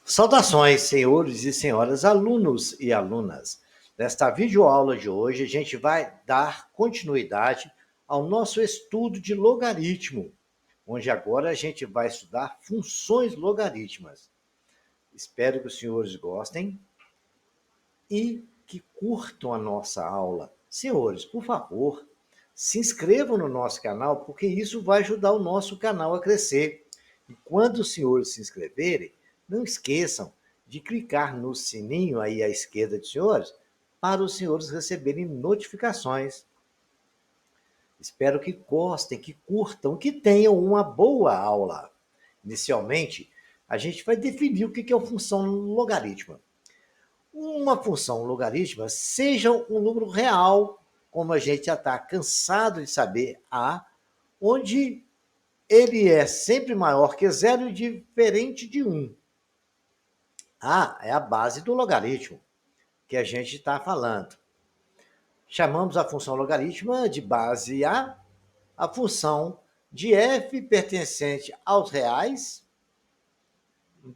Saudações, senhores e senhoras, alunos e alunas. Nesta videoaula de hoje, a gente vai dar continuidade ao nosso estudo de logaritmo, onde agora a gente vai estudar funções logarítmicas. Espero que os senhores gostem e que curtam a nossa aula. Senhores, por favor, se inscrevam no nosso canal, porque isso vai ajudar o nosso canal a crescer. E quando os senhores se inscreverem, não esqueçam de clicar no sininho aí à esquerda dos senhores, para os senhores receberem notificações. Espero que gostem, que curtam, que tenham uma boa aula. Inicialmente, a gente vai definir o que é a função logarítmica. Uma função logarítmica seja um número real, como a gente já está cansado de saber, A, onde ele é sempre maior que zero e diferente de 1. A é a base do logaritmo que a gente está falando. Chamamos a função logarítmica de base a função de f pertencente aos reais,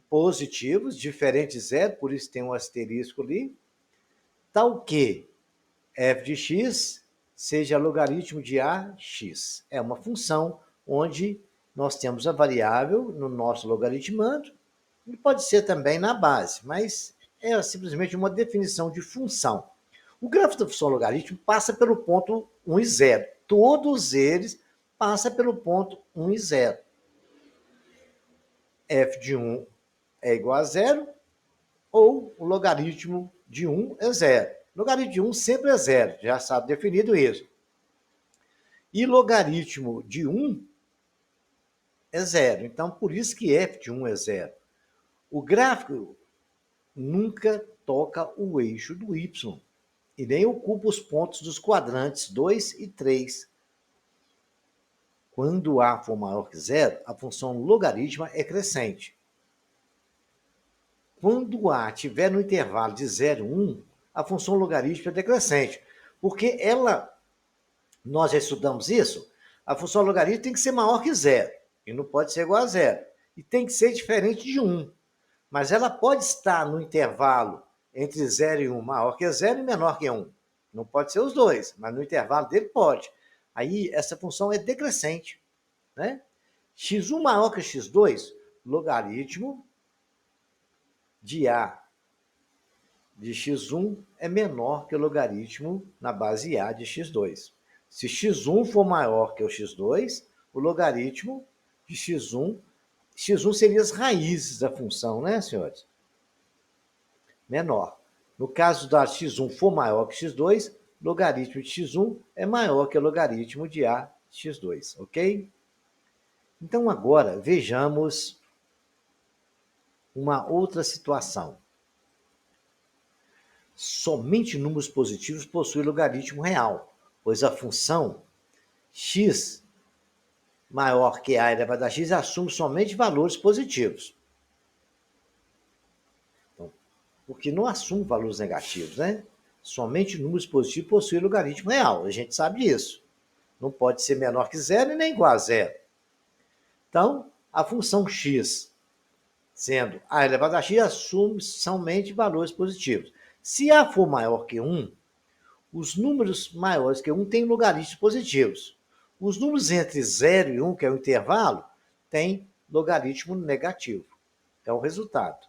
positivos, diferente de zero, por isso tem um asterisco ali, tal que f de x seja logaritmo de ax. É uma função onde nós temos a variável no nosso logaritmando, e pode ser também na base, mas é simplesmente uma definição de função. O gráfico da função logaritmo passa pelo ponto 1 e 0. Todos eles passam pelo ponto 1 e 0. F de 1 é igual a 0, ou o logaritmo de 1 é 0. Logaritmo de 1 sempre é 0, já está definido isso. E logaritmo de 1 é 0. Então, por isso que f de 1 é 0. O gráfico nunca toca o eixo do y e nem ocupa os pontos dos quadrantes 2 e 3. Quando a for maior que 0, a função logarítmica é crescente. Quando a estiver no intervalo de 0 e 1, a função logarítmica é decrescente, porque nós já estudamos isso, a função logarítmica tem que ser maior que 0, e não pode ser igual a 0, e tem que ser diferente de 1. Mas ela pode estar no intervalo entre 0 e 1, maior que 0 e menor que 1. Não pode ser os dois, mas no intervalo dele pode. Aí essa função é decrescente, né? x1 maior que x2, logaritmo de a de x1 é menor que o logaritmo na base a de x2. Se x1 for maior que o x2, o logaritmo de x1 seria as raízes da função, né, senhores? Menor. No caso da x1 for maior que x2, logaritmo de x1 é maior que o logaritmo de a de x2, ok? Então agora vejamos uma outra situação. Somente números positivos possuem logaritmo real, pois a função x maior que a elevado a x assume somente valores positivos. Então, porque não assume valores negativos, né? Somente números positivos possuem logaritmo real, a gente sabe disso. Não pode ser menor que zero e nem igual a zero. Então, a função x, sendo a elevado a x, assume somente valores positivos. Se a for maior que 1, os números maiores que 1 têm logaritmos positivos. Os números entre 0 e 1, que é o intervalo, têm logaritmo negativo. É o resultado.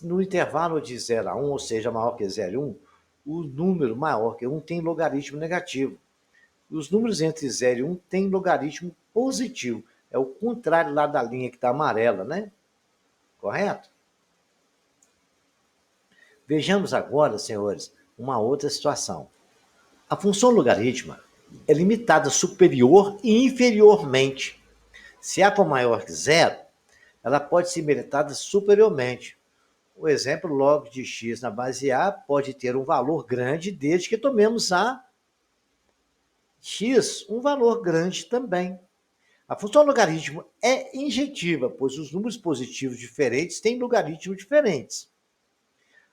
No intervalo de 0 a 1, ou seja, maior que 0 e 1, o número maior que 1 tem logaritmo negativo. Os números entre 0 e 1 têm logaritmo positivo. É o contrário lá da linha que está amarela, né? Correto? Vejamos agora, senhores, uma outra situação. A função logarítmica é limitada superior e inferiormente. Se a for maior que zero, ela pode ser limitada superiormente. O exemplo, log de x na base a pode ter um valor grande desde que tomemos a x um valor grande também. A função logarítmica é injetiva, pois os números positivos diferentes têm logaritmos diferentes.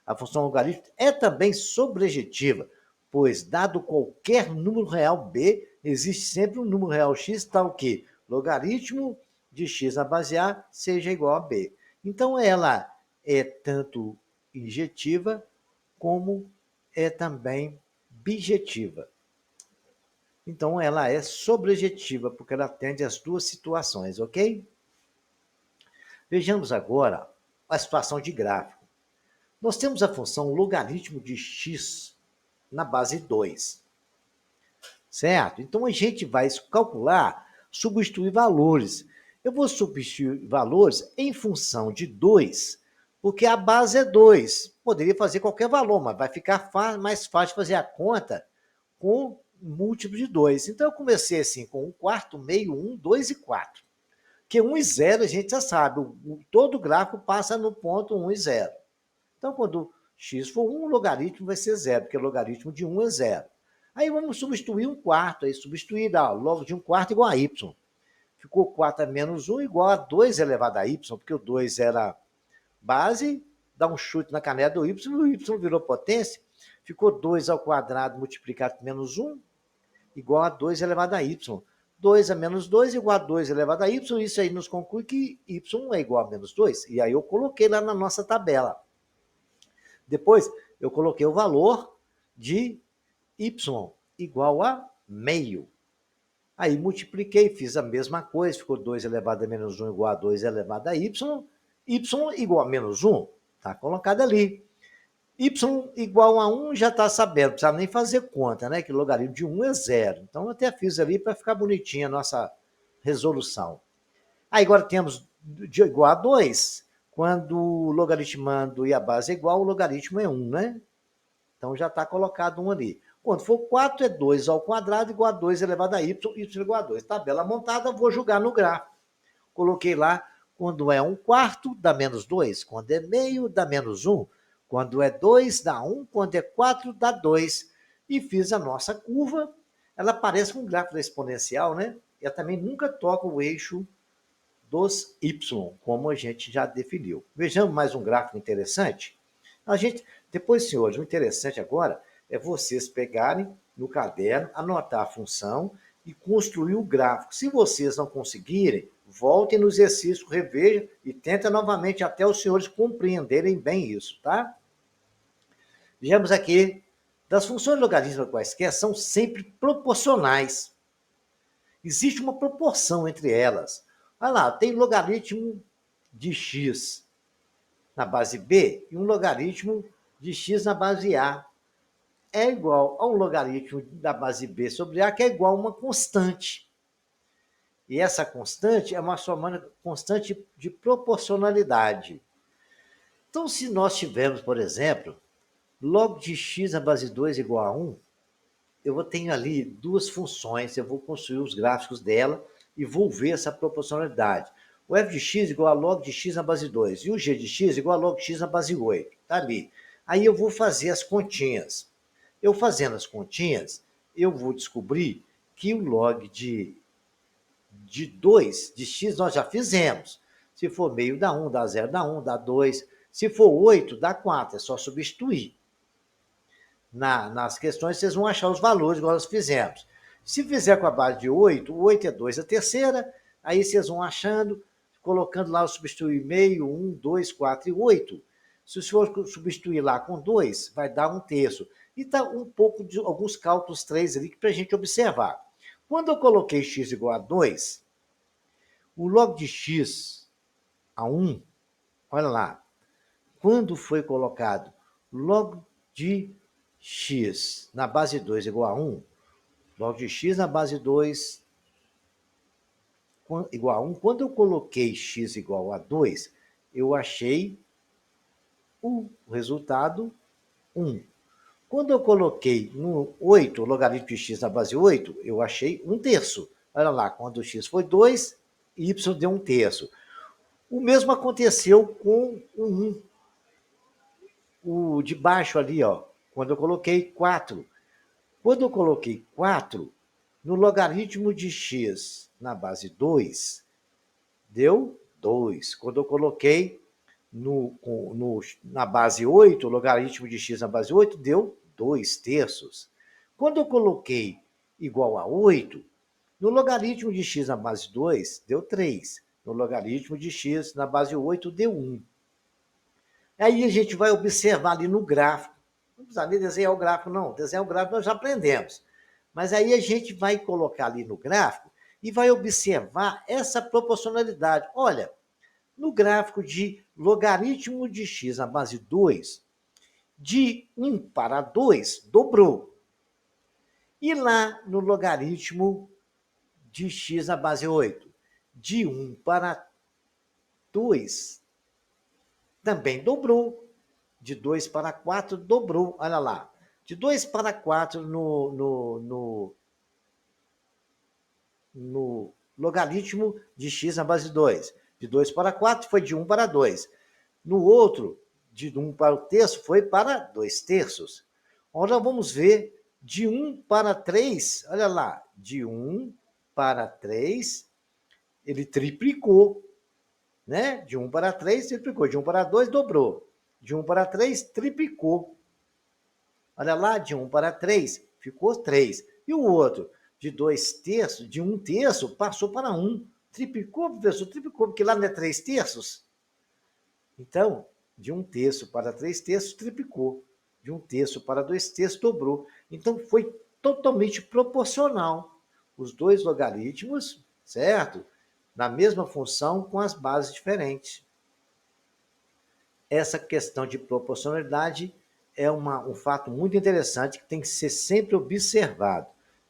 A função logarítmica é também sobrejetiva, pois, dado qualquer número real b, existe sempre um número real x, tal que logaritmo de x na base a seja igual a b. Então, ela é tanto injetiva como é também bijetiva. Então, ela é sobrejetiva, porque ela atende às duas situações, ok? Vejamos agora a situação de gráfico. Nós temos a função logaritmo de x na base 2, certo? Então, a gente vai calcular, substituir valores. Eu vou substituir valores em função de 2, porque a base é 2. Poderia fazer qualquer valor, mas vai ficar mais fácil fazer a conta com múltiplo de 2. Então, eu comecei assim com 1 quarto, meio, 1, 2 e 4. Porque 1 e 0 a gente já sabe, todo gráfico passa no ponto 1 e 0. Então, quando x for 1, o logaritmo vai ser 0, porque o logaritmo de 1 é 0. Aí vamos substituir 1 quarto, aí substituir logo de 1 quarto igual a y. Ficou 4 a menos 1 igual a 2 elevado a y, porque o 2 era base, dá um chute na canela do y, o y virou potência, ficou 2 ao quadrado multiplicado por menos 1, igual a 2 elevado a y. 2 a menos 2 igual a 2 elevado a y, isso aí nos conclui que y é igual a menos 2. E aí eu coloquei lá na nossa tabela. Depois, eu coloquei o valor de y igual a meio. Aí multipliquei, fiz a mesma coisa, ficou 2 elevado a menos 1 igual a 2 elevado a y igual a menos 1, está colocado ali. Y igual a 1 já está sabendo, não precisa nem fazer conta, né? Que o logaritmo de 1 é 0. Então, eu até fiz ali para ficar bonitinha a nossa resolução. Aí, agora temos de igual a 2, quando o logaritmando e a base é igual, o logaritmo é 1, né? Então, já está colocado 1 ali. Quando for 4, é 2 ao quadrado igual a 2 elevado a y igual a 2. Tabela montada, vou jogar no gráfico. Coloquei lá, quando é 1 quarto, dá menos 2. Quando é meio, dá menos 1. Quando é 2, dá 1. Quando é 4, dá 2. E fiz a nossa curva. Ela parece com um gráfico da exponencial, né? Eu também nunca toco o eixo dos y, como a gente já definiu. Vejamos mais um gráfico interessante. Depois, senhores, o interessante agora é vocês pegarem no caderno, anotar a função e construir o gráfico. Se vocês não conseguirem, voltem no exercício, revejam e tentem novamente até os senhores compreenderem bem isso, tá? Vejamos aqui, das funções logarítmicas quaisquer são sempre proporcionais. Existe uma proporção entre elas. Olha lá, tem logaritmo de x na base B e um logaritmo de x na base A. É igual a um logaritmo da base B sobre A, que é igual a uma constante. E essa constante é uma somando constante de proporcionalidade. Então, se nós tivermos, por exemplo, log de x na base 2 igual a 1, eu tenho ali duas funções, eu vou construir os gráficos dela e vou ver essa proporcionalidade. O f de x igual a log de x na base 2 e o g de x igual a log de x na base 8. Está ali. Aí eu vou fazer as continhas. Eu fazendo as continhas, eu vou descobrir que o log de 2 de x nós já fizemos. Se for meio, dá 1, dá 0, dá 1, dá 2. Se for 8, dá 4. É só substituir. Nas questões, vocês vão achar os valores, igual nós fizemos. Se fizer com a base de 8, 8 é 2 a terceira, aí vocês vão achando, colocando lá o substituir meio, 1, 2, 4 e 8. Se o senhor substituir lá com 2, vai dar 1/3. E está um pouco de alguns cálculos 3 ali para a gente observar. Quando eu coloquei x igual a 2, o log de x a 1, olha lá, quando foi colocado log de x na base 2 igual a 1, log de x na base 2 igual a 1, quando eu coloquei x igual a 2, eu achei o resultado 1. Quando eu coloquei no 8, o logaritmo de x na base 8, eu achei 1/3. Olha lá, quando x foi 2, y deu 1/3. O mesmo aconteceu com o 1. O de baixo ali, ó, quando eu coloquei 4. Quando eu coloquei 4, no logaritmo de x na base 2, deu 2. Quando eu coloquei na base 8, o logaritmo de x na base 8, deu 2/3. Quando eu coloquei igual a 8, no logaritmo de x na base 2, deu 3. No logaritmo de x na base 8, deu 1. Aí a gente vai observar ali no gráfico. Não precisa nem desenhar o gráfico, não. Desenhar o gráfico nós já aprendemos. Mas aí a gente vai colocar ali no gráfico e vai observar essa proporcionalidade. Olha, no gráfico de logaritmo de x na base 2, de 1 para 2, dobrou. E lá no logaritmo de x na base 8, de 1 para 2, também dobrou. De 2 para 4, dobrou. Olha lá. De 2 para 4 no logaritmo de x na base 2. De 2 para 4 foi de 1 para 2. No outro, de 1 para o terço, foi para 2 terços. Agora vamos ver de 1 para 3. Olha lá. De 1 para 3, ele triplicou. Né? De 1 para 3, triplicou. De 1 para 2, dobrou. De 1 para 3, triplicou. Olha lá, de 1 para 3, ficou 3. E o outro, de 2 terços, de 1 terço, passou para 1. Triplicou, professor, triplicou, porque lá não é 3 terços? Então, de 1 terço para 3 terços, triplicou. De 1 terço para 2 terços, dobrou. Então, foi totalmente proporcional. Os dois logaritmos, certo? Na mesma função, com as bases diferentes. Essa questão de proporcionalidade é um fato muito interessante que tem que ser sempre observado.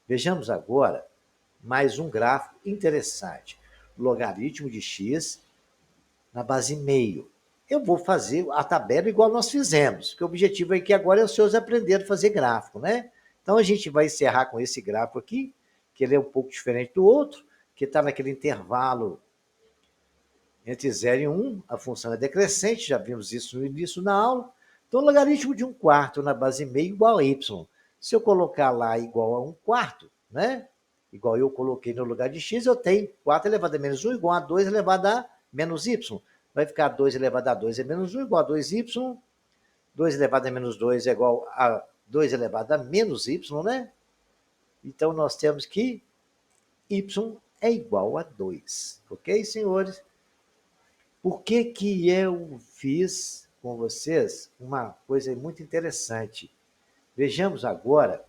Vejamos agora mais um gráfico interessante. Logaritmo de x na base meio. Eu vou fazer a tabela igual nós fizemos, porque o objetivo aqui agora é os senhores aprenderem a fazer gráfico, né? Então a gente vai encerrar com esse gráfico aqui, que ele é um pouco diferente do outro, que está naquele intervalo entre 0 e 1, a função é decrescente, já vimos isso no início da aula. Então, o logaritmo de 1 quarto na base meio igual a y. Se eu colocar lá igual a 1 quarto, né? Igual eu coloquei no lugar de x, eu tenho 4 elevado a menos 1 igual a 2 elevado a menos y. Vai ficar 2 elevado a 2 é menos 1 igual a 2y. 2 elevado a menos 2 é igual a 2 elevado a menos y, né? Então, nós temos que y é igual a 2. Ok, senhores? Por que que eu fiz com vocês uma coisa muito interessante? Vejamos agora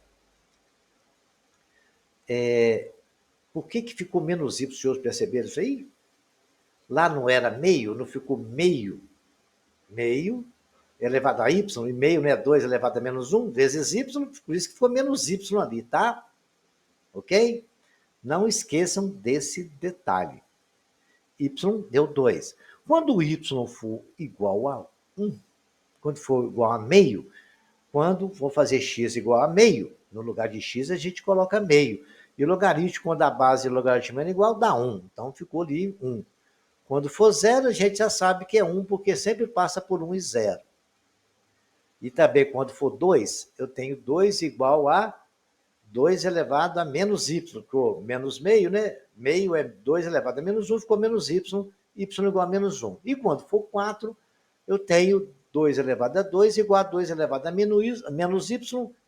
por que que ficou menos y, os senhores perceberam isso aí? Lá não era meio, não ficou meio. Meio elevado a y, e meio, né? 2 elevado a menos 1 vezes y, por isso que ficou menos y ali, tá? Ok? Não esqueçam desse detalhe. Y deu 2. Quando o y for igual a 1, quando for igual a meio, quando for fazer x igual a meio, no lugar de x a gente coloca meio. E o logaritmo, quando a base logaritmana é igual, dá 1. Então ficou ali 1. Quando for 0, a gente já sabe que é 1, porque sempre passa por 1 e 0. E também quando for 2, eu tenho 2 igual a 2 elevado a menos y, ficou menos meio, né? Meio é 2 elevado a menos 1, ficou menos y, y igual a menos 1. E quando for 4, eu tenho 2 elevado a 2 igual a 2 elevado a menos y,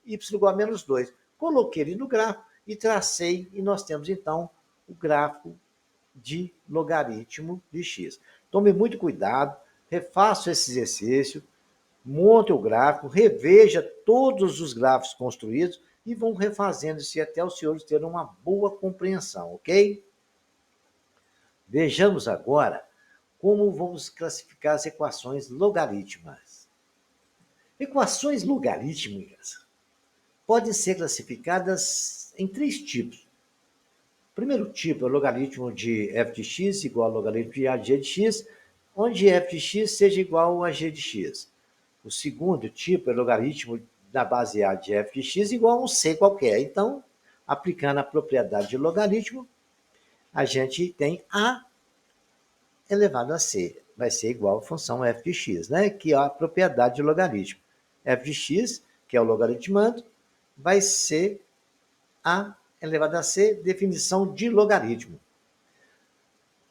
y igual a menos 2. Coloquei ele no gráfico e tracei, e nós temos então o gráfico de logaritmo de x. Tome muito cuidado, refaça esse exercício, monte o gráfico, reveja todos os gráficos construídos e vão refazendo-se até os senhores terem uma boa compreensão, ok? Vejamos agora como vamos classificar as equações logarítmicas. Equações logarítmicas podem ser classificadas em 3 tipos. O primeiro tipo é o logaritmo de f de x igual ao logaritmo de a de g de x, onde f de x seja igual a g de x. O segundo tipo é o logaritmo da base a de f de x igual a um c qualquer. Então, aplicando a propriedade de logaritmo, a gente tem a elevado a c. Vai ser igual à função f de x, né? Que é a propriedade de logaritmo. f de x, que é o logaritmando, vai ser a elevado a c, definição de logaritmo.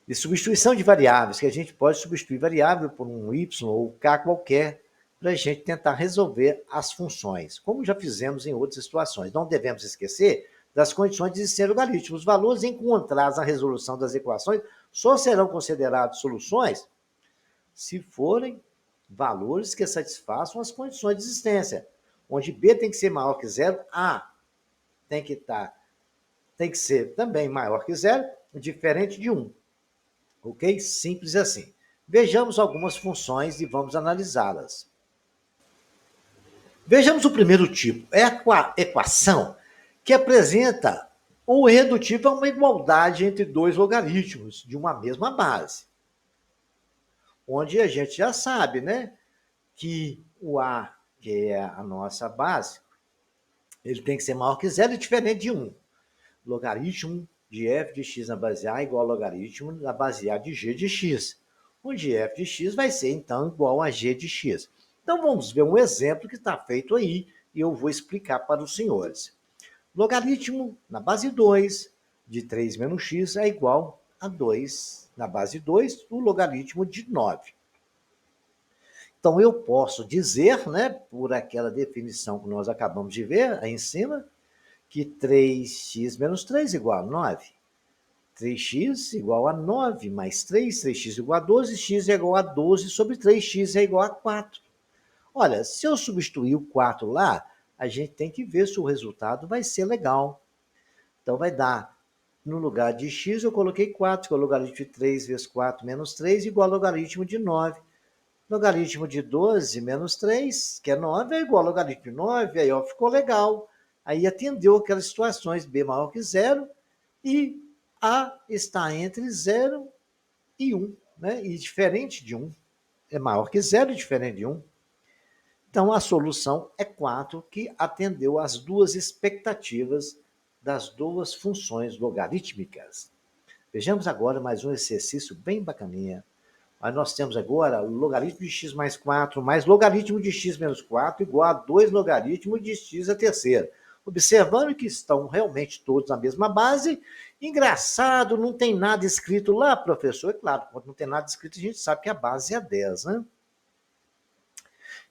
De substituição de variáveis, que a gente pode substituir variável por um y ou k qualquer, para a gente tentar resolver as funções, como já fizemos em outras situações. Não devemos esquecer das condições de ser logaritmo. Os valores encontrados na resolução das equações só serão considerados soluções se forem valores que satisfaçam as condições de existência. Onde B tem que ser maior que zero, A tem que ser também maior que zero, diferente de 1. Ok? Simples assim. Vejamos algumas funções e vamos analisá-las. Vejamos o primeiro tipo. É a equação que apresenta o irredutível a uma igualdade entre dois logaritmos de uma mesma base. Onde a gente já sabe, né, que o A, que é a nossa base, ele tem que ser maior que zero e diferente de 1. Logaritmo de f de x na base A igual ao logaritmo da base A de g de x, onde f de x vai ser, então, igual a g de x. Então, vamos ver um exemplo que está feito aí e eu vou explicar para os senhores. Logaritmo na base 2 de 3 menos x é igual a 2 na base 2 do logaritmo de 9. Então, eu posso dizer, né, por aquela definição que nós acabamos de ver aí em cima, que 3x menos 3 igual a 9. 3x igual a 9 mais 3, 3x igual a 12, x é igual a 12 sobre 3x é igual a 4. Olha, se eu substituir o 4 lá, a gente tem que ver se o resultado vai ser legal. Então, vai dar, no lugar de x, eu coloquei 4, que é o logaritmo de 3 vezes 4 menos 3, igual ao logaritmo de 9. Logaritmo de 12 menos 3, que é 9, é igual ao logaritmo de 9, aí ó, ficou legal. Aí atendeu aquelas situações b maior que zero e a está entre 0 e 1, né? E diferente de 1. É maior que 0 e diferente de 1. Então, a solução é 4, que atendeu às duas expectativas das duas funções logarítmicas. Vejamos agora mais um exercício bem bacaninha. Aí nós temos agora logaritmo de x mais 4 mais logaritmo de x menos 4 igual a 2 logaritmos de x a terceira. Observando que estão realmente todos na mesma base. Engraçado, não tem nada escrito lá, professor. É claro, quando não tem nada escrito, a gente sabe que a base é 10, né?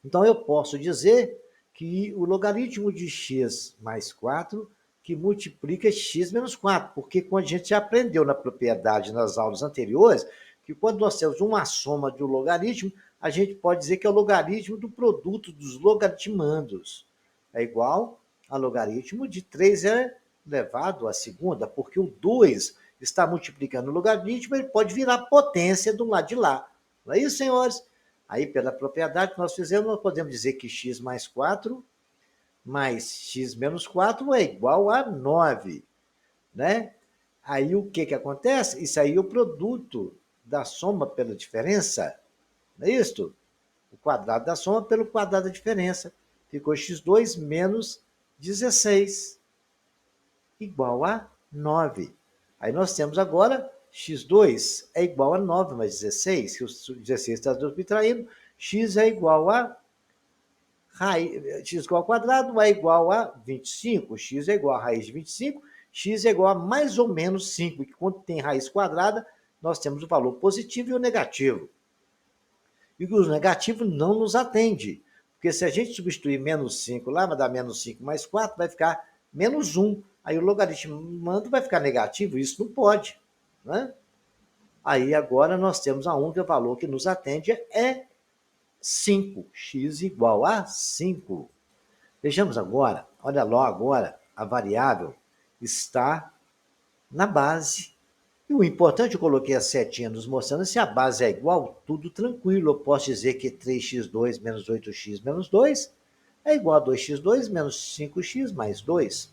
Então, eu posso dizer que o logaritmo de x mais 4 que multiplica x menos 4, porque quando a gente já aprendeu na propriedade nas aulas anteriores, que quando nós temos uma soma de um logaritmo, a gente pode dizer que é o logaritmo do produto dos logaritmandos. É igual a logaritmo de 3 elevado à segunda, porque o 2 está multiplicando o logaritmo, ele pode virar potência do lado de lá. Não é isso, senhores? Aí, pela propriedade que nós fizemos, nós podemos dizer que x mais 4 mais x menos 4 é igual a 9, né? Aí, o que acontece? Isso aí é o produto da soma pela diferença, não é isso? O quadrado da soma pelo quadrado da diferença. Ficou x2 menos 16, igual a 9. Aí nós temos agora x2 é igual a 9 mais 16, que o 16 está subtraindo, x é igual a x igual ao quadrado é igual a 25, x é igual a raiz de 25, x é igual a mais ou menos 5, e quando tem raiz quadrada, nós temos o valor positivo e o negativo. E o negativo não nos atende, porque se a gente substituir menos 5 lá, vai dar menos 5 mais 4, vai ficar menos 1. Aí o logaritmando vai ficar negativo, isso não pode, né? Aí agora nós temos a única valor que nos atende é 5, x igual a 5. Vejamos agora, olha lá agora, a variável está na base. E o importante, eu coloquei a setinha nos mostrando se a base é igual, tudo tranquilo. Eu posso dizer que 3x2 menos 8x menos 2 é igual a 2x2 menos 5x mais 2.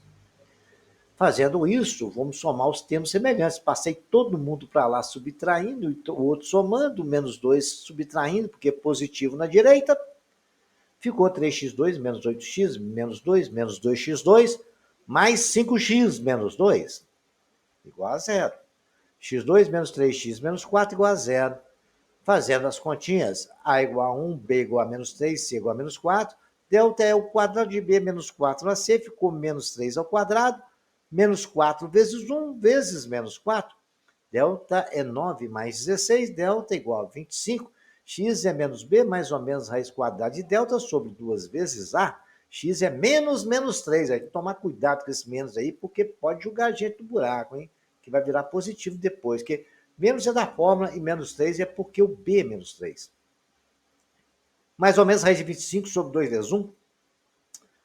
Fazendo isso, vamos somar os termos semelhantes. Passei todo mundo para lá subtraindo, e o outro somando, menos 2 subtraindo, porque é positivo na direita. Ficou 3x2 menos 8x menos 2 menos 2x2 mais 5x menos 2 igual a zero. x2 menos 3x menos 4 igual a zero. Fazendo as continhas, a igual a 1, b igual a menos 3, c igual a menos 4. Delta é o quadrado de b menos 4 na c, ficou menos 3 ao quadrado. Menos 4 vezes 1 vezes menos 4. Delta é 9 mais 16, delta é igual a 25. X é menos b, mais ou menos raiz quadrada de delta sobre 2 vezes a. X é menos menos 3. Aí tem que tomar cuidado com esse menos aí, porque pode jogar a gente no buraco, hein? Que vai virar positivo depois. Porque menos é da fórmula e menos 3 é porque o b é menos 3. Mais ou menos raiz de 25 sobre 2 vezes 1.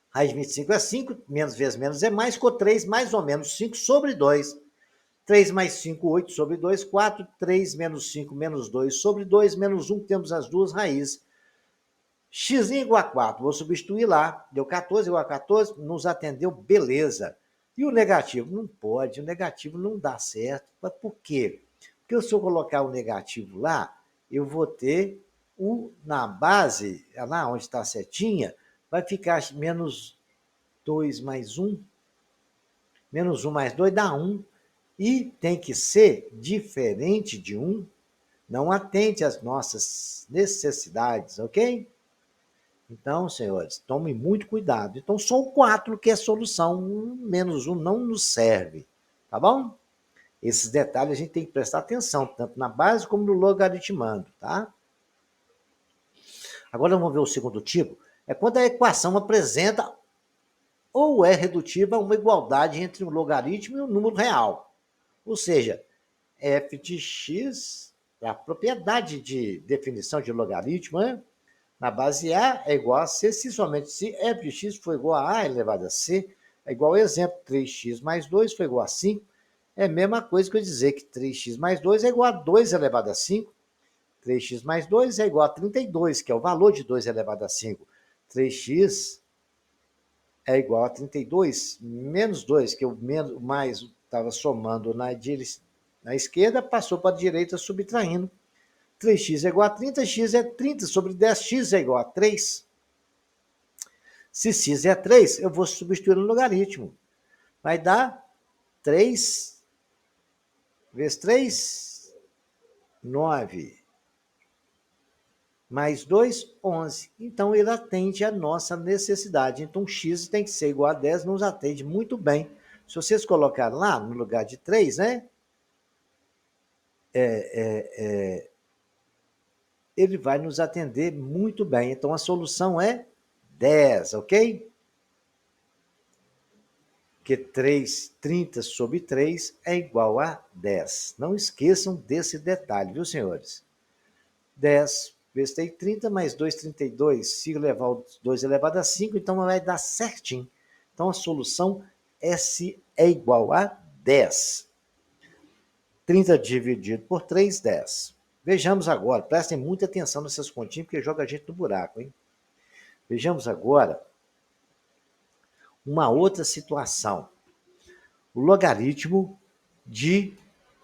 Raiz de 25 é 5, menos vezes menos é mais, ficou 3 mais ou menos 5 sobre 2. 3 mais 5, 8 sobre 2, 4. 3 menos 5, menos 2 sobre 2, menos 1, temos as duas raízes. X igual a 4, vou substituir lá, deu 14 igual a 14, nos atendeu, beleza. E o negativo? Não pode, o negativo não dá certo. Mas por quê? Porque se eu colocar o negativo lá, eu vou ter na base, lá onde está a setinha, vai ficar menos 2 mais 1, menos 1 mais 2 dá 1, e tem que ser diferente de 1, não atende às nossas necessidades, ok? Então, senhores, tomem muito cuidado. Então, só o 4 que é solução, menos 1 não nos serve, tá bom? Esses detalhes a gente tem que prestar atenção, tanto na base como no logaritmando, tá? Agora vamos ver o segundo tipo, é quando a equação apresenta ou é redutiva a uma igualdade entre o logaritmo e o número real. Ou seja, f de x, é a propriedade de definição de logaritmo, né? Na base A é igual a C, se somente se f de x for igual a elevado a C, é igual ao exemplo, 3x mais 2 foi igual a 5, é a mesma coisa que eu dizer que 3x mais 2 é igual a 2 elevado a 5, 3x mais 2 é igual a 32, que é o valor de 2 elevado a 5. 3x é igual a 32 menos 2, que o mais estava somando na esquerda, passou para a direita subtraindo. 3x é igual a 30, x é 30 sobre 10, x é igual a 3. Se x é 3, eu vou substituir no logaritmo. Vai dar 3 vezes 3, 9. Mais 2, 11. Então, ele atende a nossa necessidade. Então, x tem que ser igual a 10, nos atende muito bem. Se vocês colocarem lá, no lugar de 3, né? Ele vai nos atender muito bem. Então, a solução é 10, ok? Que 30 sobre 3 é igual a 10. Não esqueçam desse detalhe, viu, senhores? 10 vezes 30 mais 2, 32. Se levar o 2 elevado a 5, então vai dar certinho. Então, a solução S é igual a 10. 30 dividido por 3, 10. Vejamos agora, prestem muita atenção nessas continhas, porque joga a gente no buraco, hein? Vejamos agora uma outra situação. O logaritmo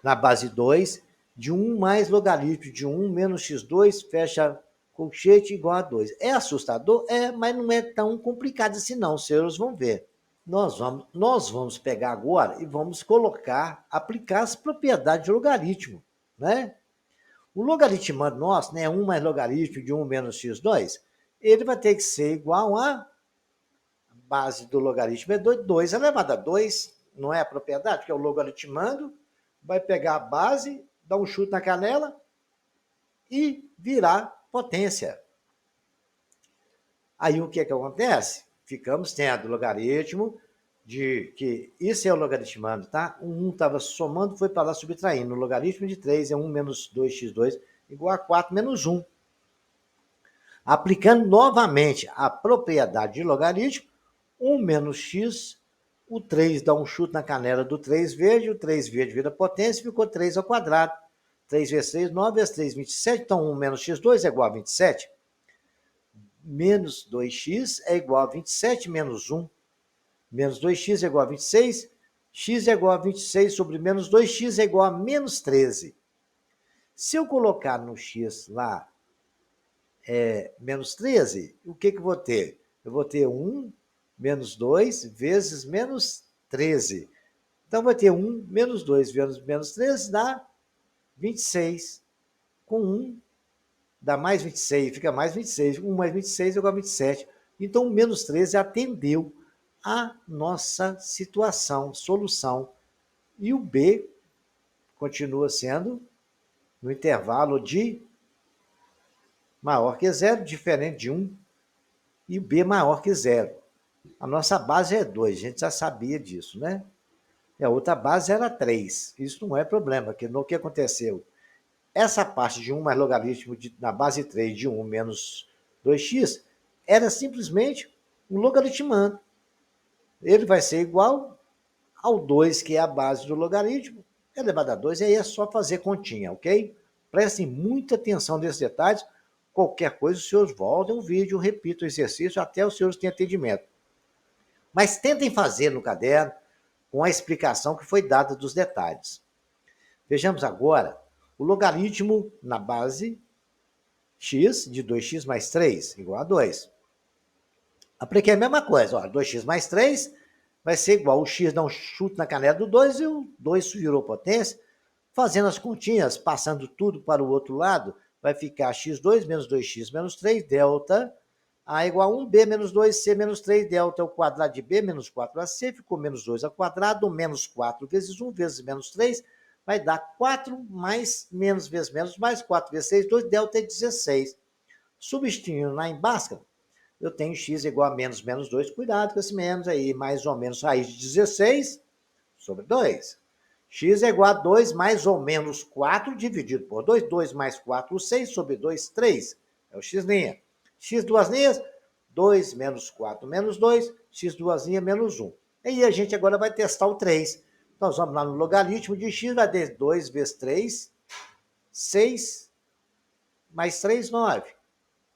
na base 2, de 1 mais logaritmo de 1 menos x2, fecha colchete igual a 2. É assustador? É, mas não é tão complicado assim não, os senhores vão ver. Nós vamos pegar agora e vamos aplicar as propriedades de logaritmo, né? O logaritmando nosso, né, 1 mais logaritmo de 1 menos x2, ele vai ter que ser igual a base do logaritmo é 2 elevado a 2, não é a propriedade, que é o logaritmando, vai pegar a base, dar um chute na canela e virar potência. Aí o que é que acontece? Ficamos tendo logaritmo de que isso é o logaritmando, tá? O 1 estava somando, foi para lá subtraindo. O logaritmo de 3 é 1 menos 2x2 igual a 4 menos 1. Aplicando novamente a propriedade de logaritmo, 1 menos x, o 3 dá um chute na canela do 3 verde, o 3 verde vira potência, ficou 3 ao quadrado. 3 vezes 3, 9 vezes 3, 27, então 1 menos x2 é igual a 27. Menos 2x é igual a 27 menos 1. Menos 2x é igual a 26, x é igual a 26 sobre menos 2x é igual a menos 13. Se eu colocar no x lá menos 13, o que eu vou ter? Eu vou ter 1 menos 2 vezes menos 13. Então, vai ter 1 menos 2 vezes menos 13 dá 26. Com 1 dá mais 26, fica mais 26. 1 mais 26 é igual a 27. Então, o menos 13 atendeu a nossa situação, solução. E o B continua sendo no intervalo de maior que zero, diferente de 1, e B maior que zero. A nossa base é 2, a gente já sabia disso, né? E a outra base era 3. Isso não é problema, porque no que aconteceu? Essa parte de 1 mais logaritmo na base 3 de 1 menos 2x, era simplesmente um logaritmando. Ele vai ser igual ao 2, que é a base do logaritmo, elevado a 2, e aí é só fazer continha, ok? Prestem muita atenção nesses detalhes. Qualquer coisa, os senhores voltem o vídeo, repitam o exercício até os senhores tenham entendimento. Mas tentem fazer no caderno com a explicação que foi dada dos detalhes. Vejamos agora o logaritmo na base x de 2x mais 3 igual a 2. Apliquei a mesma coisa, ó, 2x mais 3 vai ser igual, o x dá um chute na canela do 2 e o 2 virou potência. Fazendo as continhas, passando tudo para o outro lado, vai ficar x2 menos 2x menos 3, delta A igual a 1, b menos 2c menos 3, delta é o quadrado de b menos 4ac, ficou menos 2 ao quadrado, menos 4 vezes 1 vezes menos 3, vai dar 4 mais menos vezes menos mais 4 vezes 6, 2, delta é 16. Substituindo lá em Bhaskara, eu tenho x igual a menos menos 2, cuidado com esse menos aí, mais ou menos raiz de 16 sobre 2. X é igual a 2 mais ou menos 4 dividido por 2. 2 mais 4, 6 sobre 2, 3. É o x'. X duas linhas, 2 menos 4 menos 2, x duas linhas menos 1. E aí a gente agora vai testar o 3. Nós vamos lá no logaritmo de x, vai ter 2 vezes 3, 6, mais 3, 9.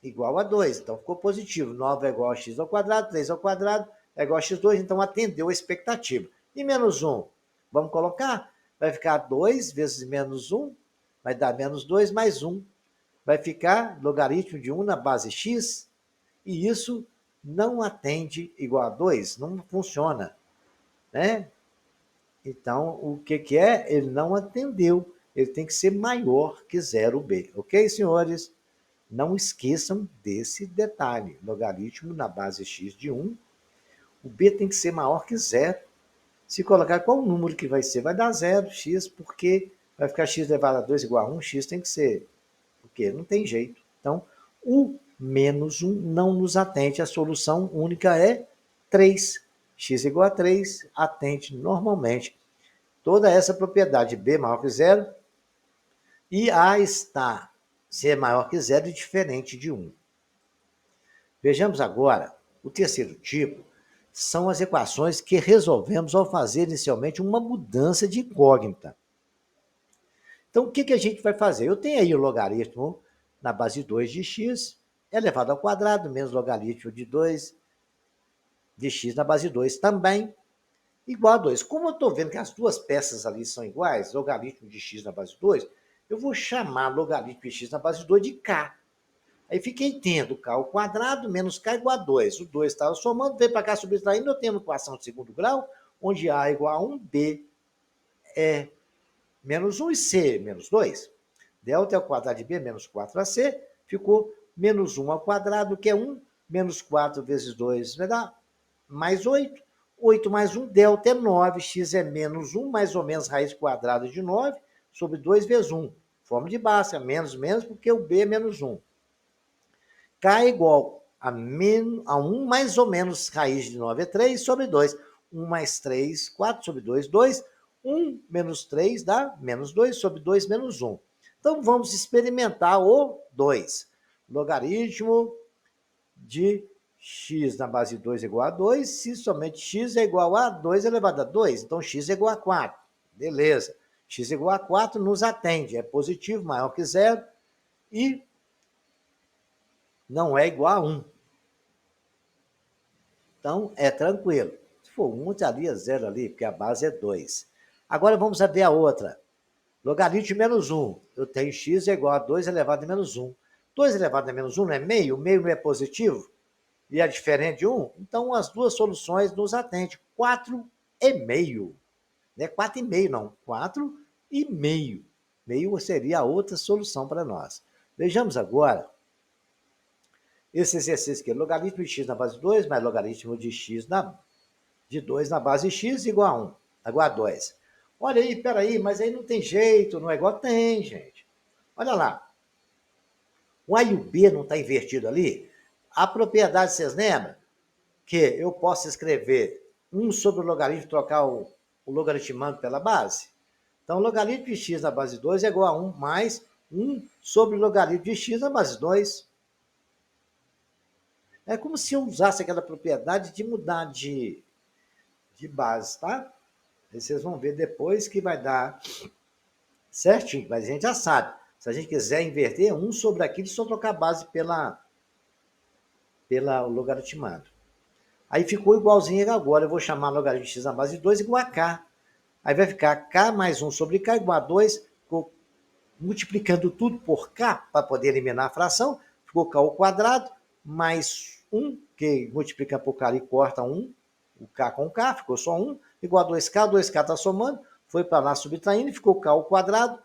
Igual a 2. Então ficou positivo. 9 é igual a x ao quadrado, 3 ao quadrado é igual a x2, então atendeu a expectativa. E menos 1? Vamos colocar? Vai ficar 2 vezes menos 1, vai dar menos 2 mais 1. Vai ficar logaritmo de 1 na base x, e isso não atende igual a 2, não funciona, né? Então, o que é? Ele não atendeu. Ele tem que ser maior que 0b. Ok, senhores? Não esqueçam desse detalhe. Logaritmo na base x de 1, o b tem que ser maior que 0. Se colocar qual o número que vai ser, vai dar 0, x, porque vai ficar x elevado a 2 igual a 1, x tem que ser, porque não tem jeito. Então, o menos 1 não nos atende, a solução única é 3. X igual a 3 atende normalmente toda essa propriedade, b maior que 0, e a está ser maior que 0 e diferente de 1. Vejamos agora o terceiro tipo, são as equações que resolvemos ao fazer inicialmente uma mudança de incógnita. Então, o que a gente vai fazer? Eu tenho aí o logaritmo na base 2 de x elevado ao quadrado, menos logaritmo de 2 de x na base 2 também, igual a 2. Como eu estou vendo que as duas peças ali são iguais, logaritmo de x na base 2, eu vou chamar logaritmo de x na base 2 de k. Aí fiquei tendo k ao quadrado menos k igual a 2. O 2 estava somando, veio para cá subtraindo, eu tenho uma equação de segundo grau, onde a igual a 1, b é menos 1 e c menos 2. Delta é o quadrado de b menos 4ac, ficou menos 1 ao quadrado, que é 1, menos 4 vezes 2 vai dar mais 8. 8 mais 1, delta é 9, x é menos 1, mais ou menos raiz quadrada de 9, sobre 2 vezes 1. Forma de Bhaskara, menos, porque o b é menos 1. K é igual a 1 mais ou menos raiz de 9 é 3 sobre 2. 1 mais 3, 4 sobre 2, 2. 1 menos 3 dá menos 2 sobre 2 menos 1. Então, vamos experimentar o 2. Logaritmo de x na base 2 igual a 2, se somente x é igual a 2 elevado a 2. Então, x é igual a 4. Beleza. X igual a 4 nos atende. É positivo, maior que 0. E não é igual a 1. Então, é tranquilo. Se for 1, ali é 0 ali, porque a base é 2. Agora, vamos ver a outra. Logaritmo de menos 1. Eu tenho x é igual a 2 elevado a menos 1. 2 elevado a menos 1 não é meio? Meio não é positivo? E é diferente de 1? Então, as duas soluções nos atendem. 4,5. Não é 4,5, não. 4,5. Meio seria a outra solução para nós. Vejamos agora esse exercício aqui. Logaritmo de x na base 2 mais logaritmo de x de 2 na base x igual a 1. Igual a 2. Olha aí, peraí, mas aí não tem jeito, não é igual? Tem, gente. Olha lá. O A e o B não está invertido ali? A propriedade, vocês lembram? Que eu posso escrever 1 sobre o logaritmo, trocar o logaritmando pela base? Então, o logaritmo de x na base 2 é igual a 1 mais 1 sobre o logaritmo de x na base 2. É como se eu usasse aquela propriedade de mudar de base, tá? Aí vocês vão ver depois que vai dar certinho, mas a gente já sabe. Se a gente quiser inverter um sobre aquilo, só trocar a base pela logaritmado. Aí ficou igualzinho agora. Eu vou chamar logaritmo de x na base de 2 igual a k. Aí vai ficar k mais 1 sobre k igual a 2. Ficou multiplicando tudo por k para poder eliminar a fração. Ficou k ao quadrado mais 1, que multiplica por k e corta 1. O k com k, ficou só 1. Igual a 2k. 2k está somando. Foi para lá subtraindo. Ficou k ao quadrado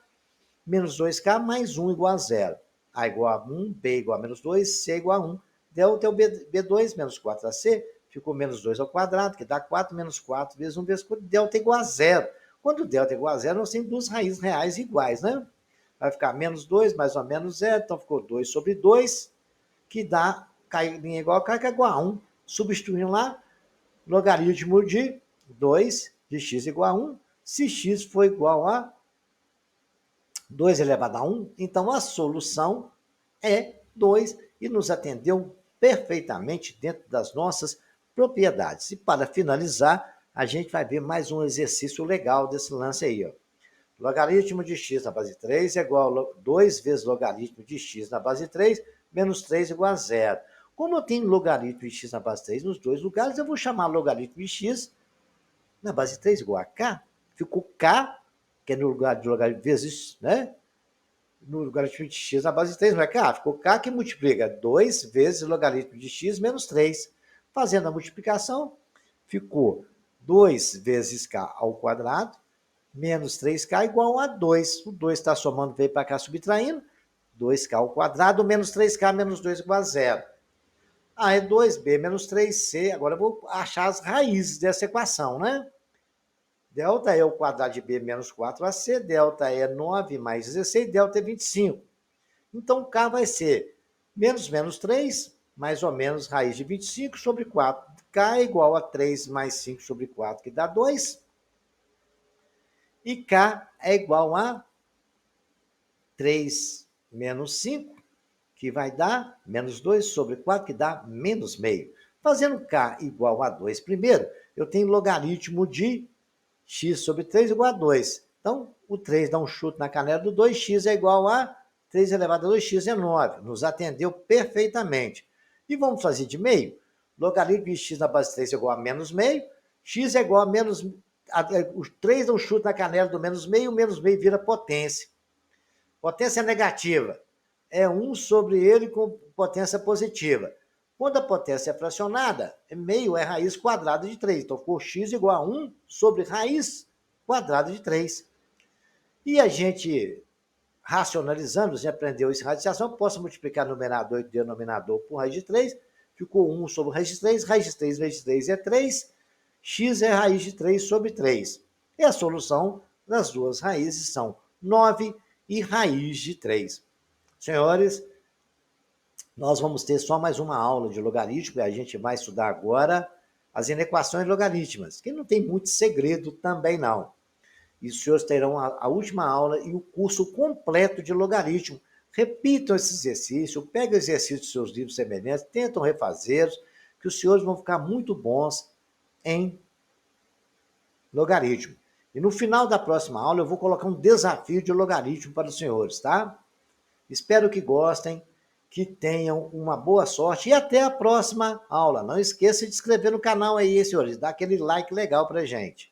menos 2k mais 1 igual a 0. A igual a 1, B igual a menos 2, C igual a 1. Delta é o B2 menos 4AC, ficou menos 2 ao quadrado, que dá 4 menos 4 vezes 1 vezes 4, delta é igual a 0. Quando delta é igual a 0, nós temos duas raízes reais iguais, né? Vai ficar menos 2 mais ou menos 0, então ficou 2 sobre 2, que dá linha igual a k, que é igual a 1. Substituindo lá, logaritmo de 2 de x igual a 1, se x for igual a 2 elevado a 1, então a solução é 2 e nos atendeu perfeitamente dentro das nossas propriedades. E para finalizar, a gente vai ver mais um exercício legal desse lance aí. Ó. Logaritmo de x na base 3 é igual a 2 vezes logaritmo de x na base 3, menos 3 igual a 0. Como eu tenho logaritmo de x na base 3 nos dois lugares, eu vou chamar logaritmo de x na base 3 igual a k. Ficou k, que é no lugar de logaritmo vezes, né? No logaritmo de x na base de 3, não é k? Ficou k que multiplica 2 vezes o logaritmo de x menos 3. Fazendo a multiplicação, ficou 2 vezes k ao quadrado, menos 3k igual a 2. O 2 está somando, veio para cá subtraindo. 2k ao quadrado, menos 3k, menos 2 igual a 0. A é 2b menos 3c. Agora eu vou achar as raízes dessa equação, né? Delta é o quadrado de b menos 4ac, delta é 9 mais 16, delta é 25. Então, k vai ser menos 3, mais ou menos raiz de 25 sobre 4. K é igual a 3 mais 5 sobre 4, que dá 2. E k é igual a 3 menos 5, que vai dar menos 2 sobre 4, que dá menos meio. Fazendo k igual a 2 primeiro, eu tenho logaritmo de x sobre 3 igual a 2. Então, o 3 dá um chute na canela do 2, x é igual a 3 elevado a 2x é 9. Nos atendeu perfeitamente. E vamos fazer de meio? Logaritmo de x na base 3 é igual a menos meio. X é igual a menos... O 3 dá um chute na canela do menos meio, o menos meio vira potência. Potência negativa é 1 sobre ele com potência positiva. Quando a potência é fracionada, meio é raiz quadrada de 3. Então, ficou x igual a 1 sobre raiz quadrada de 3. E a gente, racionalizando, você aprendeu isso em radiciação, posso multiplicar numerador e denominador por raiz de 3. Ficou 1 sobre raiz de 3. Raiz de 3 vezes 3 é 3. X é raiz de 3 sobre 3. E a solução das duas raízes são 9 e raiz de 3. Senhores, nós vamos ter só mais uma aula de logaritmo e a gente vai estudar agora as inequações logarítmicas, que não tem muito segredo também não. E os senhores terão a última aula e o curso completo de logaritmo. Repitam esse exercício, peguem o exercício dos seus livros semelhantes, tentam refazê-los, que os senhores vão ficar muito bons em logaritmo. E no final da próxima aula eu vou colocar um desafio de logaritmo para os senhores, tá? Espero que gostem, que tenham uma boa sorte e até a próxima aula. Não esqueça de se inscrever no canal aí, senhores. Dá aquele like legal pra gente.